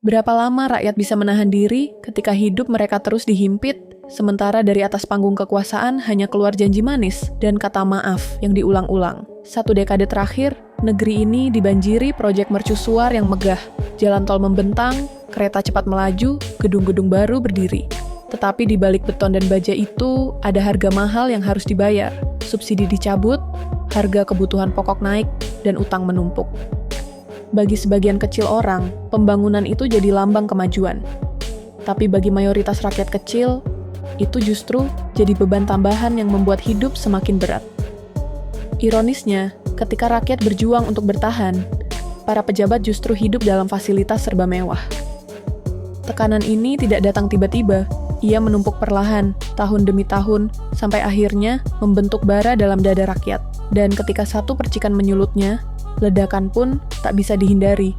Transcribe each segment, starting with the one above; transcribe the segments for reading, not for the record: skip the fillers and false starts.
Berapa lama rakyat bisa menahan diri ketika hidup mereka terus dihimpit, sementara dari atas panggung kekuasaan hanya keluar janji manis dan kata maaf yang diulang-ulang. 1 dekade terakhir, negeri ini dibanjiri proyek mercusuar yang megah. Jalan tol membentang, kereta cepat melaju, gedung-gedung baru berdiri. Tetapi di balik beton dan baja itu, ada harga mahal yang harus dibayar. Subsidi dicabut, harga kebutuhan pokok naik, dan utang menumpuk. Bagi sebagian kecil orang, pembangunan itu jadi lambang kemajuan. Tapi bagi mayoritas rakyat kecil, itu justru jadi beban tambahan yang membuat hidup semakin berat. Ironisnya, ketika rakyat berjuang untuk bertahan, para pejabat justru hidup dalam fasilitas serba mewah. Tekanan ini tidak datang tiba-tiba, ia menumpuk perlahan, tahun demi tahun, sampai akhirnya membentuk bara dalam dada rakyat. Dan ketika satu percikan menyulutnya, ledakan pun tak bisa dihindari.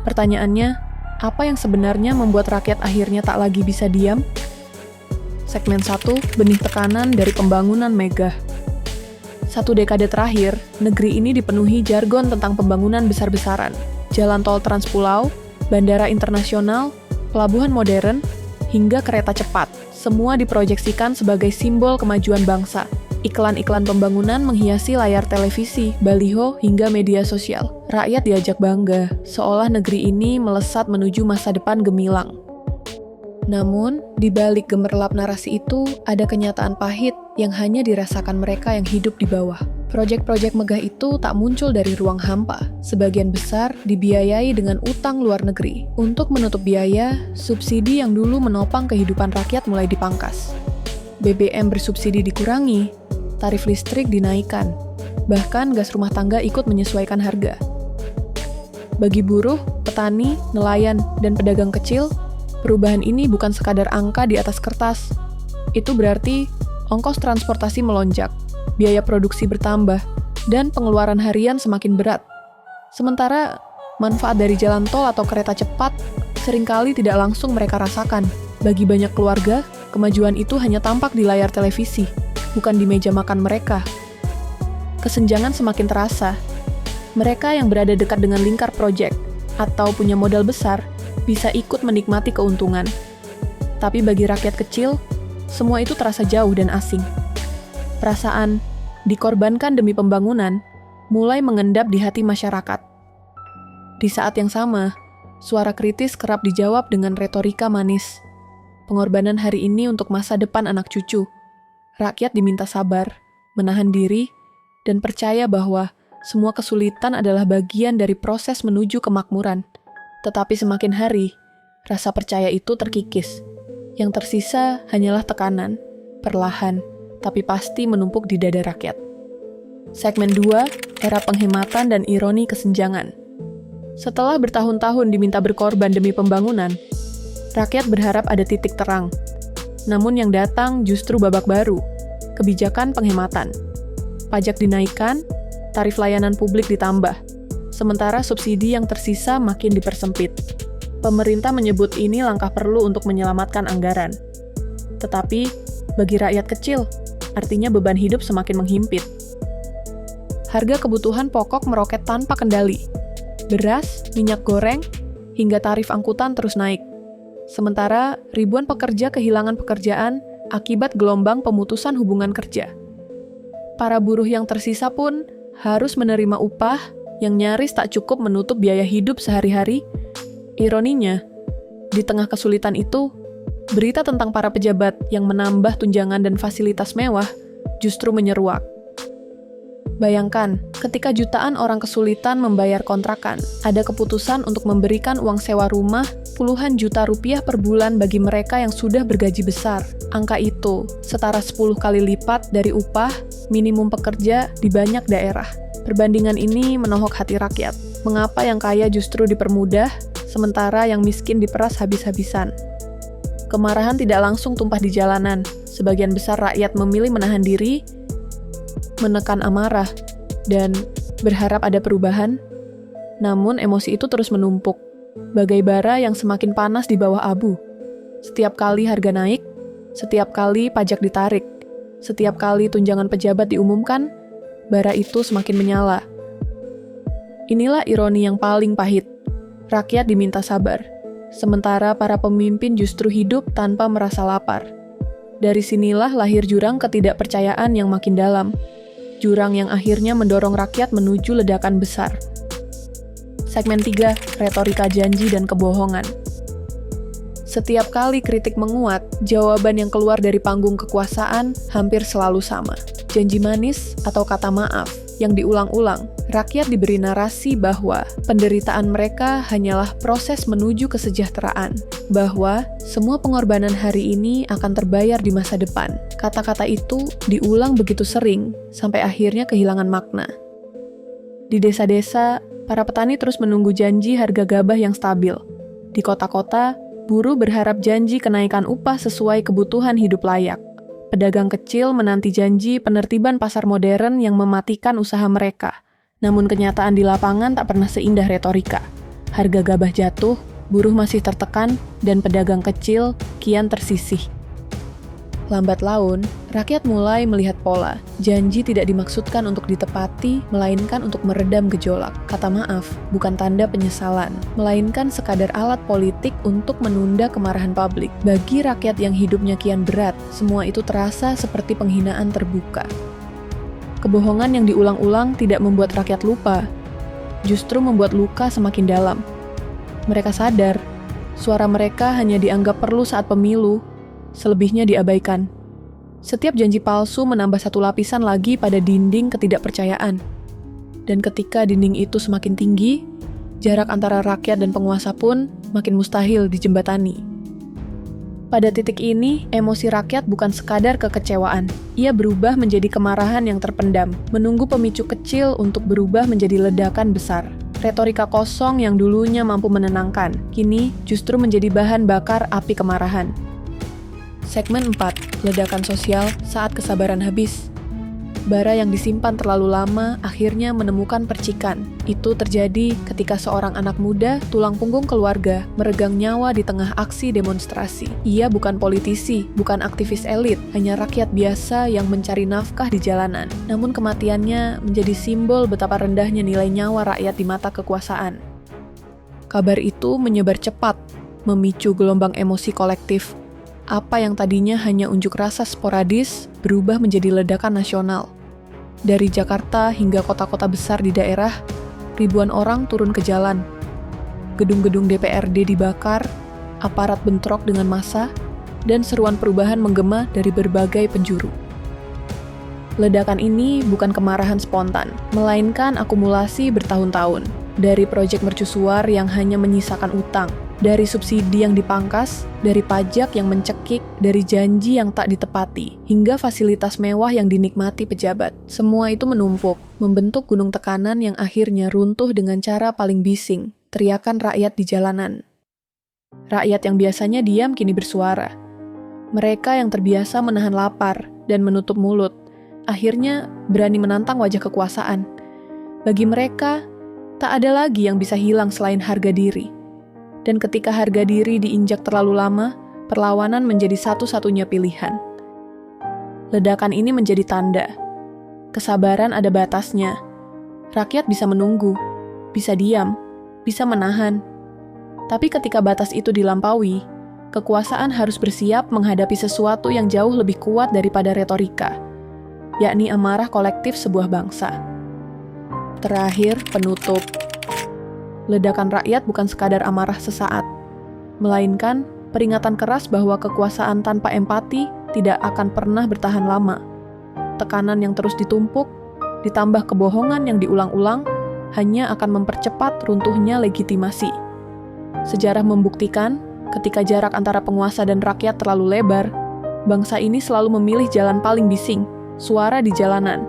Pertanyaannya, apa yang sebenarnya membuat rakyat akhirnya tak lagi bisa diam? Segmen 1, benih tekanan dari pembangunan megah. 1 dekade terakhir, negeri ini dipenuhi jargon tentang pembangunan besar-besaran. Jalan tol transpulau, bandara internasional, pelabuhan modern, hingga kereta cepat. Semua diproyeksikan sebagai simbol kemajuan bangsa. Iklan-iklan pembangunan menghiasi layar televisi, baliho, hingga media sosial. Rakyat diajak bangga, seolah negeri ini melesat menuju masa depan gemilang. Namun, di balik gemerlap narasi itu, ada kenyataan pahit yang hanya dirasakan mereka yang hidup di bawah. Proyek-proyek megah itu tak muncul dari ruang hampa. Sebagian besar dibiayai dengan utang luar negeri. Untuk menutup biaya, subsidi yang dulu menopang kehidupan rakyat mulai dipangkas. BBM bersubsidi dikurangi, tarif listrik dinaikkan, bahkan gas rumah tangga ikut menyesuaikan harga. Bagi buruh, petani, nelayan, dan pedagang kecil, perubahan ini bukan sekadar angka di atas kertas. Itu berarti ongkos transportasi melonjak, biaya produksi bertambah, dan pengeluaran harian semakin berat. Sementara, manfaat dari jalan tol atau kereta cepat seringkali tidak langsung mereka rasakan. Bagi banyak keluarga, kemajuan itu hanya tampak di layar televisi, bukan di meja makan mereka. Kesenjangan semakin terasa. Mereka yang berada dekat dengan lingkar proyek atau punya modal besar bisa ikut menikmati keuntungan. Tapi bagi rakyat kecil, semua itu terasa jauh dan asing. Perasaan dikorbankan demi pembangunan mulai mengendap di hati masyarakat. Di saat yang sama, suara kritis kerap dijawab dengan retorika manis. Pengorbanan hari ini untuk masa depan anak cucu. Rakyat diminta sabar, menahan diri, dan percaya bahwa semua kesulitan adalah bagian dari proses menuju kemakmuran. Tetapi semakin hari, rasa percaya itu terkikis. Yang tersisa hanyalah tekanan, perlahan, tapi pasti menumpuk di dada rakyat. Segmen 2, era penghematan dan ironi kesenjangan. Setelah bertahun-tahun diminta berkorban demi pembangunan, rakyat berharap ada titik terang. Namun yang datang justru babak baru, kebijakan penghematan. Pajak dinaikkan, tarif layanan publik ditambah, sementara subsidi yang tersisa makin dipersempit. Pemerintah menyebut ini langkah perlu untuk menyelamatkan anggaran. Tetapi, bagi rakyat kecil, artinya beban hidup semakin menghimpit. Harga kebutuhan pokok meroket tanpa kendali. Beras, minyak goreng, hingga tarif angkutan terus naik. Sementara, ribuan pekerja kehilangan pekerjaan akibat gelombang pemutusan hubungan kerja. Para buruh yang tersisa pun harus menerima upah yang nyaris tak cukup menutup biaya hidup sehari-hari. Ironinya, di tengah kesulitan itu, berita tentang para pejabat yang menambah tunjangan dan fasilitas mewah justru menyeruak. Bayangkan, ketika jutaan orang kesulitan membayar kontrakan, ada keputusan untuk memberikan uang sewa rumah puluhan juta rupiah per bulan bagi mereka yang sudah bergaji besar. Angka itu setara 10 kali lipat dari upah minimum pekerja di banyak daerah. Perbandingan ini menohok hati rakyat. Mengapa yang kaya justru dipermudah, sementara yang miskin diperas habis-habisan? Kemarahan tidak langsung tumpah di jalanan. Sebagian besar rakyat memilih menahan diri, menekan amarah, dan berharap ada perubahan. Namun emosi itu terus menumpuk, bagai bara yang semakin panas di bawah abu. Setiap kali harga naik, setiap kali pajak ditarik, setiap kali tunjangan pejabat diumumkan, bara itu semakin menyala. Inilah ironi yang paling pahit. Rakyat diminta sabar, sementara para pemimpin justru hidup tanpa merasa lapar. Dari sinilah lahir jurang ketidakpercayaan yang makin dalam. Jurang yang akhirnya mendorong rakyat menuju ledakan besar. Segmen 3, retorika janji dan kebohongan. Setiap kali kritik menguat, jawaban yang keluar dari panggung kekuasaan hampir selalu sama. Janji manis atau kata maaf yang diulang-ulang. Rakyat diberi narasi bahwa penderitaan mereka hanyalah proses menuju kesejahteraan, bahwa semua pengorbanan hari ini akan terbayar di masa depan. Kata-kata itu diulang begitu sering, sampai akhirnya kehilangan makna. Di desa-desa, para petani terus menunggu janji harga gabah yang stabil. Di kota-kota, buruh berharap janji kenaikan upah sesuai kebutuhan hidup layak. Pedagang kecil menanti janji penertiban pasar modern yang mematikan usaha mereka. Namun kenyataan di lapangan tak pernah seindah retorika. Harga gabah jatuh, buruh masih tertekan, dan pedagang kecil kian tersisih. Lambat laun, rakyat mulai melihat pola. Janji tidak dimaksudkan untuk ditepati, melainkan untuk meredam gejolak. Kata maaf bukan tanda penyesalan, melainkan sekadar alat politik untuk menunda kemarahan publik. Bagi rakyat yang hidupnya kian berat, semua itu terasa seperti penghinaan terbuka. Kebohongan yang diulang-ulang tidak membuat rakyat lupa, justru membuat luka semakin dalam. Mereka sadar, suara mereka hanya dianggap perlu saat pemilu, selebihnya diabaikan. Setiap janji palsu menambah satu lapisan lagi pada dinding ketidakpercayaan. Dan ketika dinding itu semakin tinggi, jarak antara rakyat dan penguasa pun makin mustahil dijembatani. Pada titik ini, emosi rakyat bukan sekadar kekecewaan. Ia berubah menjadi kemarahan yang terpendam, menunggu pemicu kecil untuk berubah menjadi ledakan besar. Retorika kosong yang dulunya mampu menenangkan, kini justru menjadi bahan bakar api kemarahan. Segmen 4, ledakan sosial saat kesabaran habis. Bara yang disimpan terlalu lama akhirnya menemukan percikan. Itu terjadi ketika seorang anak muda, tulang punggung keluarga, meregang nyawa di tengah aksi demonstrasi. Ia bukan politisi, bukan aktivis elit, hanya rakyat biasa yang mencari nafkah di jalanan. Namun kematiannya menjadi simbol betapa rendahnya nilai nyawa rakyat di mata kekuasaan. Kabar itu menyebar cepat, memicu gelombang emosi kolektif. Apa yang tadinya hanya unjuk rasa sporadis berubah menjadi ledakan nasional. Dari Jakarta hingga kota-kota besar di daerah, ribuan orang turun ke jalan. Gedung-gedung DPRD dibakar, aparat bentrok dengan massa, dan seruan perubahan menggema dari berbagai penjuru. Ledakan ini bukan kemarahan spontan, melainkan akumulasi bertahun-tahun. Dari proyek mercusuar yang hanya menyisakan utang, dari subsidi yang dipangkas, dari pajak yang mencekik, dari janji yang tak ditepati, hingga fasilitas mewah yang dinikmati pejabat. Semua itu menumpuk, membentuk gunung tekanan yang akhirnya runtuh dengan cara paling bising, teriakan rakyat di jalanan. Rakyat yang biasanya diam kini bersuara. Mereka yang terbiasa menahan lapar dan menutup mulut, akhirnya berani menantang wajah kekuasaan. Bagi mereka, tak ada lagi yang bisa hilang selain harga diri. Dan ketika harga diri diinjak terlalu lama, perlawanan menjadi satu-satunya pilihan. Ledakan ini menjadi tanda. Kesabaran ada batasnya. Rakyat bisa menunggu, bisa diam, bisa menahan. Tapi ketika batas itu dilampaui, kekuasaan harus bersiap menghadapi sesuatu yang jauh lebih kuat daripada retorika, yakni amarah kolektif sebuah bangsa. Terakhir, penutup. Ledakan rakyat bukan sekadar amarah sesaat, melainkan peringatan keras bahwa kekuasaan tanpa empati tidak akan pernah bertahan lama. Tekanan yang terus ditumpuk, ditambah kebohongan yang diulang-ulang, hanya akan mempercepat runtuhnya legitimasi. Sejarah membuktikan, ketika jarak antara penguasa dan rakyat terlalu lebar, bangsa ini selalu memilih jalan paling bising, suara di jalanan.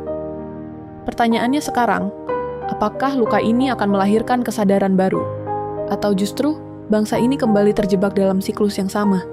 Pertanyaannya sekarang, apakah luka ini akan melahirkan kesadaran baru? Atau justru bangsa ini kembali terjebak dalam siklus yang sama?